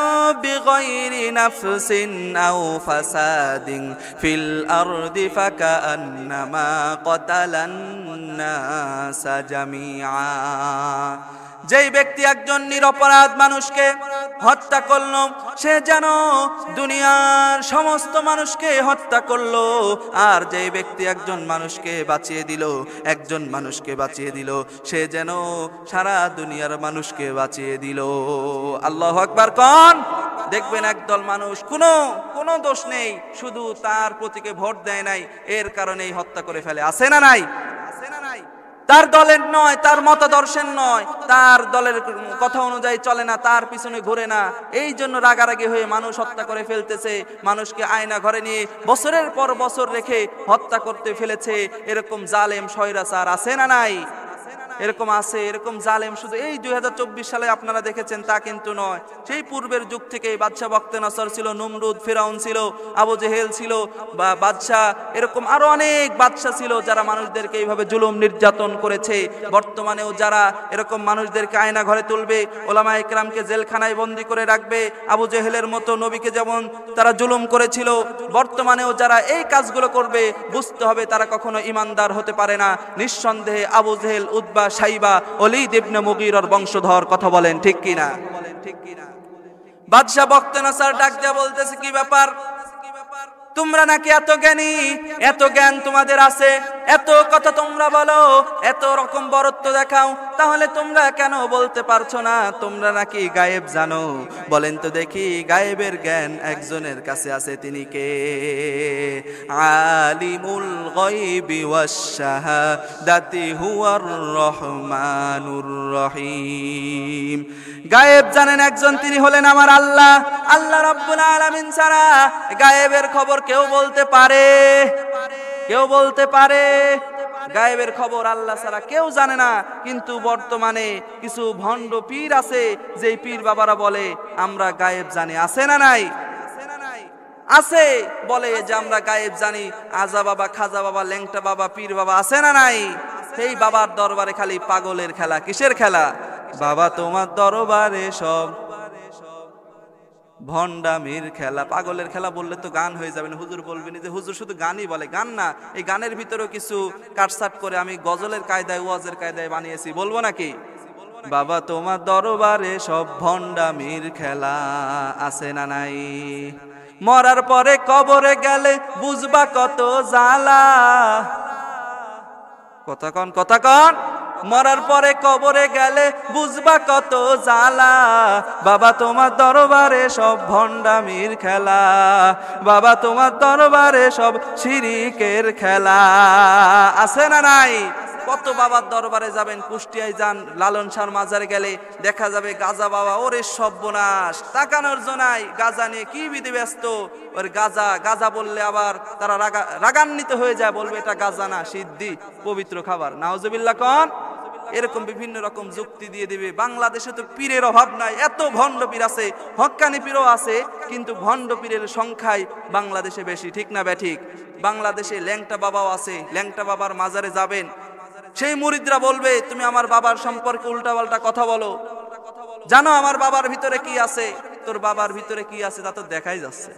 বিগাইরি নাফসিন আও ফাসাদিন ফিল আরদি ফাকান্নামা ক্বাতালান নাসা জামিআ। যেই ব্যক্তি একজন নিরপরাধ মানুষকে হত্যা করলো, সে যেন দুনিয়ার সমস্ত মানুষকে হত্যা করলো। আর যেই ব্যক্তি একজন মানুষকে বাঁচিয়ে দিল, একজন মানুষকে বাঁচিয়ে দিল, সে যেন সারা দুনিয়ার মানুষকে বাঁচিয়ে দিল। আল্লাহু আকবার কোন। দেখবেন একদল মানুষ কোনো দোষ নেই, শুধু তার প্রতীকে ভোট দেয় নাই, এর কারণেই হত্যা করে ফেলে। আছে না নাই? তার দলের নয়, তার মতাদর্শের নয়, তার দলের কথা অনুযায়ী চলে না, তার পিছনে ঘুরে না, এই জন্য রাগারাগি হয়ে মানুষ হত্যা করে ফেলতেছে। মানুষকে আয়না ঘরে নিয়ে বছরের পর বছর রেখে হত্যা করতে ফেলেছে। এরকম জালেম স্বৈরাচার আছে না নাই? এরকম আছে। এরকম জালেম শুধু এই 2024 সালে আপনারা দেখেছেন তা কিন্তু নয়, সেই পূর্বের যুগ থেকে বাদশাহ বখতেনছর ছিল, নমরুদ, ফিরাউন ছিল, আবু জেহেল ছিল, বা বাদশাহ এরকম আরো অনেক বাদশাহ ছিল যারা মানুষদেরকে এইভাবে জুলুম নির্যাতন করেছে। বর্তমানেও যারা এরকম মানুষদেরকে আয়না ঘরে তুলবে, ওলামায়ে কেরামকে জেলখানায় বন্দী করে রাখবে, আবু জেহেলের মতো নবীকে যেমন তারা জুলুম করেছিল, বর্তমানেও যারা এই কাজগুলো করবে, বুঝতে হবে তারা কখনো ইমানদার হতে পারে না। নিঃসন্দেহে আবু জেহেল, উতবা, সাইবা, ওলীদ ইবনে মুগীরার বংশধর। কথা বলেন ঠিক কিনা? বাদশাহ বখতেনছর ডাক দিয়া বলতেছে, কি ব্যাপার, তোমরা নাকি এত জ্ঞানী, এত জ্ঞান তোমাদের আছে, এত কথা তোমরা বলো, এত রকম বরত্ব দেখাও, তাহলে তোমরা কেন বলতে পারছো না তোমরা নাকি গায়েব জানো? বলেন তো দেখি, গায়েবের জ্ঞান একজনের কাছে আছে, তিনি কে? আলিমুল গায়বি ওয়াশ শাহাদাতি হুয়ার রহমানুর রহিম। গায়েব জানেন একজন, তিনি হলেন আমার আল্লাহ। আল্লাহ রাব্বুল আলামিন ছাড়া গায়েবের খবর কেউ বলতে পারে? কেউ বলতে পারে? গায়েবের খবর আল্লাহ ছাড়া কেউ জানে না। কিন্তু বর্তমানে কিছু ভণ্ড পীর আছে, যেই পীর বাবারা বলে আমরা গায়েব জানি। আছে না নাই? আছে, বলে যে আমরা গায়েব জানি। আজা বাবা, খাজা বাবা, ল্যাংটা বাবা, পীর বাবা, আছে না নাই? সেই বাবার দরবারে খালি পাগলের খেলা। কিসের খেলা? বাবা তোমার দরবারে সব ভণ্ডামির খেলা। পাগলের খেলা বললে তো গান হয়ে যাবে না। হুজুর বলবেন যে হুজুর শুধু গানই বলে। গান না, এই গানের ভিতরেও কিছু কাটসাট করে আমি গজলের কায়দায়, ওয়াজের কায়দায় বানিয়েছি। বলবো নাকি? বাবা তোমার দরবারে সব ভণ্ডামির খেলা। আছে না নাই? মরার পরে কবরে গেলে বুঝবা কত জ্বালা। কথা কন, কথা কন। মরার পরে কবরে গেলে বুঝবা কত জ্বালা। বাবা তোমার দরবারে সব ভণ্ডামির খেলা। বাবা তোমার দরবারে সব শিরিকের খেলা। আছে না নাই? কত বাবার দরবারে যাবেন, কুষ্টিয়ায় যান, লালন শাহর মাজারে গেলে দেখা যাবে গাজা বাবা। ওরে সর্বনাশ, তাকানোর জনাই গাজা নিয়ে কি বিধি ব্যস্ত। ওর গাজা গাজা বললে আবার তারা রাগান্বিত হয়ে যায়, বলবে এটা গাজা না, সিদ্ধি, পবিত্র খাবার। নাউজুবিল্লাহ কন। এরকম বিভিন্ন রকম যুক্তি দিয়ে দিবে। বাংলাদেশে তো পীরের অভাব নাই, এত ভণ্ড পীর আছে, হক্কানি পীরও আছে, কিন্তু ভণ্ড পীরের সংখ্যাই বাংলাদেশে বেশি। ঠিক না ব্যাঠিক? বাংলাদেশে ল্যাংটা বাবাও আছে। ল্যাংটা বাবার মাজারে যাবেন, সেই মুরিদরা বলবে তুমি আমার বাবার সম্পর্কে উল্টাপাল্টা কথা বলো, জানো আমার বাবার ভিতরে কি আছে? তোর বাবার ভিতরে কি আছে তা তো দেখাই যাচ্ছে,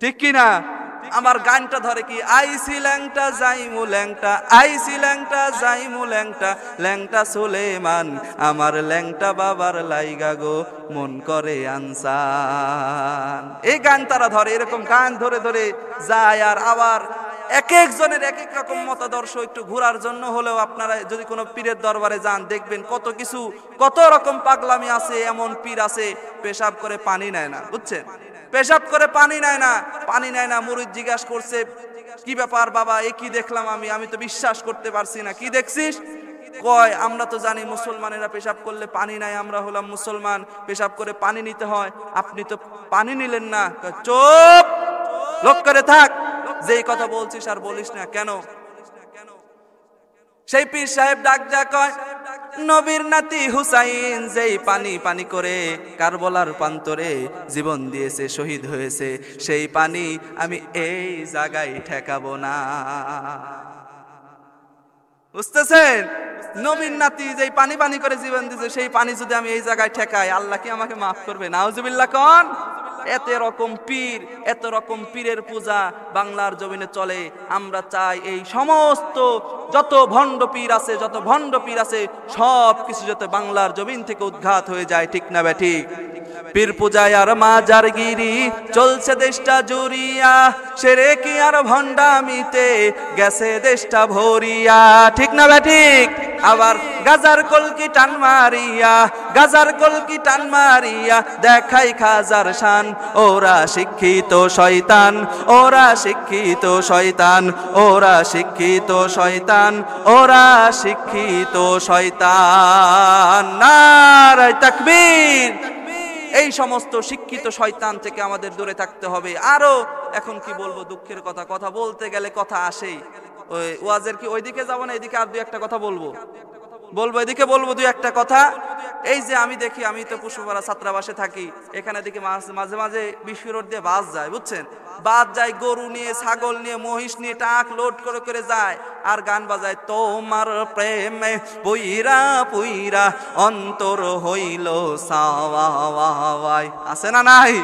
ঠিক কি না? আমার গানটা ধরে কি, আইসি ল্যাংটা যাইমু ল্যাংটা, আইসি ল্যাংটা যাইমু ল্যাংটা, ল্যাংটা সুলেমান আমার ল্যাংটা বাবার লাইগা গো মন করে আনসান। এই গান তারা ধরে। এরকম গান ধরে ধরে যায়। আর আবার এক একজনের এক এক রকম মতাদর্শ। একটু ঘোরার জন্য হলেও আপনারা যদি কোনো পীরের দরবারে যান, দেখবেন কত কিছু, কত রকম পাগলামি আছে। এমন পীর আছে পেশাব করে পানি নেয় না, বুঝছেন? পেশাব করে পানি নেয় না, পানি নেয় না। মুরিদ জিজ্ঞাসা করছে কি ব্যাপার বাবা, এ কি দেখলাম আমি তো বিশ্বাস করতে পারছি না। কি দেখছিস? কয় আমরা তো জানি মুসলমানেরা পেশাব করলে পানি নেয়, আমরা হলাম মুসলমান, পেশাব করে পানি নিতে হয়, আপনি তো পানি নিলেন না। চুপ, লোক করে থাক, যেই কথা বলছিস আর বলিস না। কেন? সেই পীর সাহেব ডাক যা কয়, নবীর নাতি হুসাইন যেই পানি পানি করে কারবালার প্রান্তরে জীবন দিয়েছে, শহীদ হয়েছে, সেই পানি আমি এই জায়গায় ঠেকাবো না। বুঝতেছেন? নবীর নাতি যেই পানি পানি করে জীবন দিয়েছে, সেই পানি যদি আমি এই জায়গায় ঠেকাই, আল্লাহ কি আমাকে মাফ করবে? নাউজুবিল্লাহ কন। এত রকম পীর, এত রকম পীরের পূজা বাংলার জমিনে চলে। আমরা চাই এই সমস্ত যত ভণ্ড পীর আছে, যত ভণ্ড পীর আছে, সব কিছু যাতে বাংলার জমিন থেকে উদ্ঘাত হয়ে যায়। ঠিক না ব্যাঠি? পীর পূজায় আর মাজার গিরি চলছে দেশটা জুরিয়া, সেরে কি আর ভণ্ডামিতে গেছে দেশটা ভরিয়া। ঠিক না ব্যাঠিক? আবার গাজার কলকি টান মারিয়া, গাজার কলকি টান মারিয়া দেখাই খাজার শান। ওরা শিক্ষিত শয়তান, ওরা শিক্ষিত শয়তান, ওরা শিক্ষিত শয়তান, ওরা শিক্ষিত শয়তান। নারায়ে তাকবীর। এই সমস্ত শিক্ষিত শয়তান থেকে আমাদের দূরে থাকতে হবে। আরো এখন কি বলবো, দুঃখের কথা, কথা বলতে গেলে কথা আসেই। ওই ওয়াজের কি ওইদিকে যাবো না, এদিকে আর দুই একটা কথা বলবো, এদিকে বলবো দুই একটা কথা। এই যে আমি দেখি, আমি তো পুষ্পপাড়া ছাত্রাবাসে থাকি, এখানে দেখি মাঝে মাঝে বিশ্ব রোড দিয়ে বাস যায়, বুঝছেন? বাস যায় গরু নিয়ে, ছাগল নিয়ে, মহিষ নিয়ে, টাক লোড করে করে যায়, আর গান বাজায়, তোমার প্রেমে পুইরা পুইরা অন্তর হইল সাওয়াই। আছে না নাই?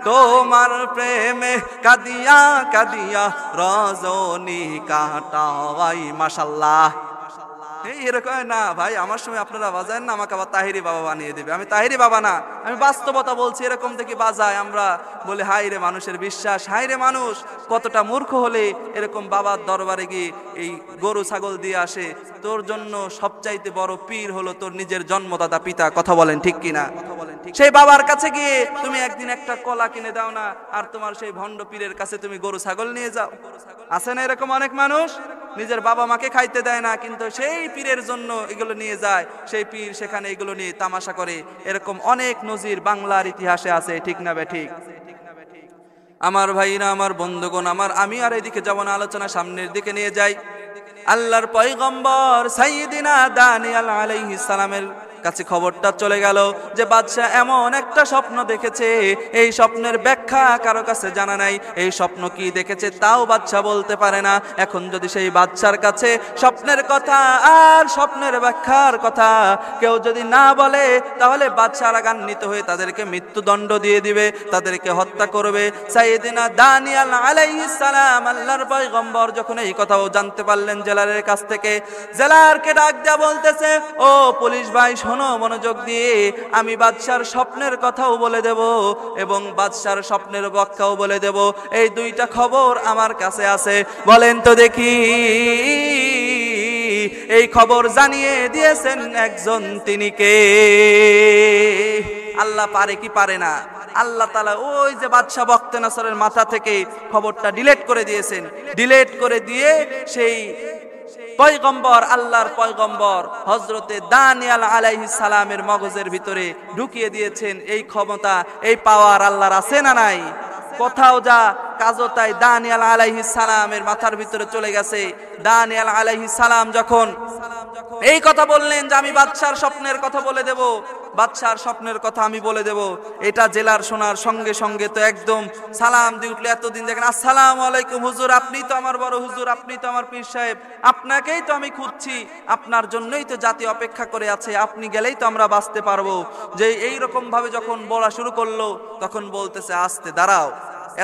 তোমার প্রেমে কাদিয়া কাদিয়া রজনী কাটাওয়াই। মাশাআল্লাহ, এই এরকম না ভাই, আমার সময় আপনারা বাজায় না, আমাকে আবার তাহিরি বাবা বানিয়ে দেবে। আমি তাহিরি বাবা না, আমি বাস্তবতা বলছি। এরকম থেকে বাজায়, আমরা বলে হাই রে মানুষের বিশ্বাস, হাই রে মানুষ কতটা মূর্খ হলে এরকম বাবার দরবারে গিয়ে এই গরু ছাগল দিয়ে আসে। তোর জন্য সবচাইতে বড় পীর হলো তোর নিজের জন্মদাতা পিতা। কথা বলেন ঠিক কিনা? সেই বাবার কাছে গিয়ে তুমি একদিন একটা কলা কিনে দাও না, আর তোমার সেই ভণ্ড পীরের কাছে তুমি গরু ছাগল নিয়ে যাও। আছে না এরকম অনেক মানুষ? নিজের বাবা মাকে খাইতে দেয় না, কিন্তু সেই পীরের জন্য এগুলো নিয়ে যায়। সেই পীর সেখানে এগুলো নিয়ে তামাশা করে। এরকম অনেক নজির বাংলার ইতিহাসে আছে। ঠিক না বে ঠিক? আমার ভাইরা, আমার বন্ধুগণ, আমি আর এদিকে যাব না, আলোচনা সামনের দিকে নিয়ে যাই। আল্লাহর পয়গম্বর সাইয়্যিদিনা দানিয়েল আলাইহিস সালামের কাছে খবরটা চলে গেল যে বাদশা এমন একটা স্বপ্ন দেখেছে। এই স্বপ্নের ব্যাখ্যা কারো কাছে জানা নাই। এই স্বপ্ন কি দেখেছে তাও বাদশা বলতে পারে না। এখন যদি সেই বাদশার কাছে স্বপ্নের কথা আর স্বপ্নের ব্যাখ্যার কথা কেউ যদি না বলে, তাহলে বাদশা রাগান্বিত হয়ে তাদেরকে মৃত্যুদণ্ড দিয়ে দিবে, তাদেরকে হত্যা করবে। সাইয়্যিদিনা দানিয়েল আলাইহিস সালাম, আল্লাহর পয়গম্বর, যখন এই কথাও জানতে পারলেন জেলারের কাছ থেকে, জেলারকে ডাক দেয়া বলতেছে, ও পুলিশ ভাই শোনো মনোযোগ দিয়ে, আমি বাদশার স্বপ্নের কথাও বলে দেব এবং বাদশার স্বপ্নের ব্যাখ্যাও বলে দেব। এই দুইটা খবর আমার কাছে আছে। বলেন তো দেখি, এই খবর জানিয়ে দিয়েছেন একজন, তিনি কে? আল্লাহ পারে কি পারে না? আল্লাহ তাআলা ওই যে বাদশা বখতে নসরের মাথা থেকে খবরটা ডিলিট করে দিয়েছেন। ডিলিট করে দিয়ে সেই পয়গম্বর, আল্লাহর পয়গম্বর হযরতে দানিয়েল আলাইহিস সালামের মগজের ভিতরে ঢুকিয়ে দিয়েছেন। এই ক্ষমতা, এই পাওয়ার আল্লাহর আছে না নাই? কোথাও যা কাজও তাই দানিয়েল আলাইহিস সালামের মাথার ভিতরে চলে গেছে। দানিয়েল আলাইহিস সালাম যখন এই কথা বললেন যে আমি বাদশার স্বপ্নের কথা বলে দেব, বাদশার স্বপ্নের কথা আমি বলে দেব, এটা জেলার শোনার সঙ্গে সঙ্গে তো একদম সালাম দিয়ে উঠলে। এতদিন দেখেন আসসালামু আলাইকুম হুজুর, আপনি তো আমার বড় হুজুর, আপনি তো আমার পীর সাহেব, আপনাকেই তো আমি খুঁজছি, আপনার জন্যই তো জাতি অপেক্ষা করে আছে, আপনি গেলেই তো আমরা বাঁচতে পারবো। যে এই রকম ভাবে যখন বলা শুরু করলো, তখন বলতেছে আস্তে দাঁড়াও,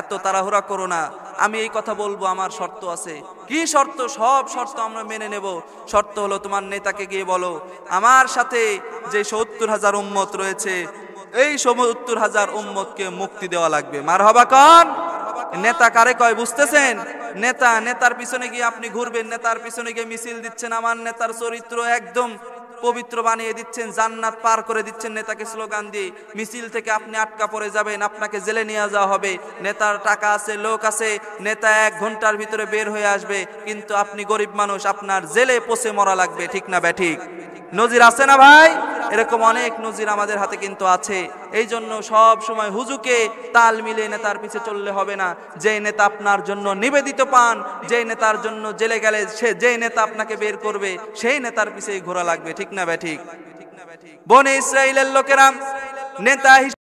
এত তাড়াহুড়া করো না, আমি এই কথা বলবো, আমার শর্ত আছে। কি শর্ত? সব শর্ত আমরা মেনে নেব। শর্ত হলো তোমার নেতাকে গিয়ে বলো আমার সাথে যে 70,000 উম্মত রয়েছে, এই 70,000 উম্মতকে মুক্তি দেওয়া লাগবে। মারহাবা কন। নেতা কারে কয় বুঝতেছেন? নেতার পিছনে গিয়ে আপনি ঘুরবেন, নেতার পিছনে গিয়ে মিছিল দিচ্ছেন, আমার নেতার চরিত্র একদম পবিত্র বানিয়ে দিচ্ছেন, জান্নাত পার করে দিচ্ছেন নেতাকে স্লোগান দিয়ে। মিছিল থেকে আপনি আটকা পড়ে যাবেন, আপনাকে জেলে নিয়ে যাওয়া হবে। নেতার টাকা আছে, লোক আছে, নেতা 1 ঘন্টার ভিতরে বের হয়ে আসবে, কিন্তু আপনি গরিব মানুষ, আপনার জেলে পচে মরা লাগবে। ঠিক না ব্যাঠিক? নজির আছে না ভাই? এরকম অনেক নজির আমাদের হাতে কিন্তু আছে। এই জন্য সব সময় হুজুকে তাল মিলে নেতার পিছে চললে হবে না। যে নেতা আপনার জন্য নিবেদিত পান, যে নেতার জন্য জেলে গেলে যে নেতা আপনাকে বের করবে, সেই নেতার পিছেই ঘোরা লাগবে। ঠিক না ব্যাঠিক? বনে ইসরাইলের লোকেরা নেতা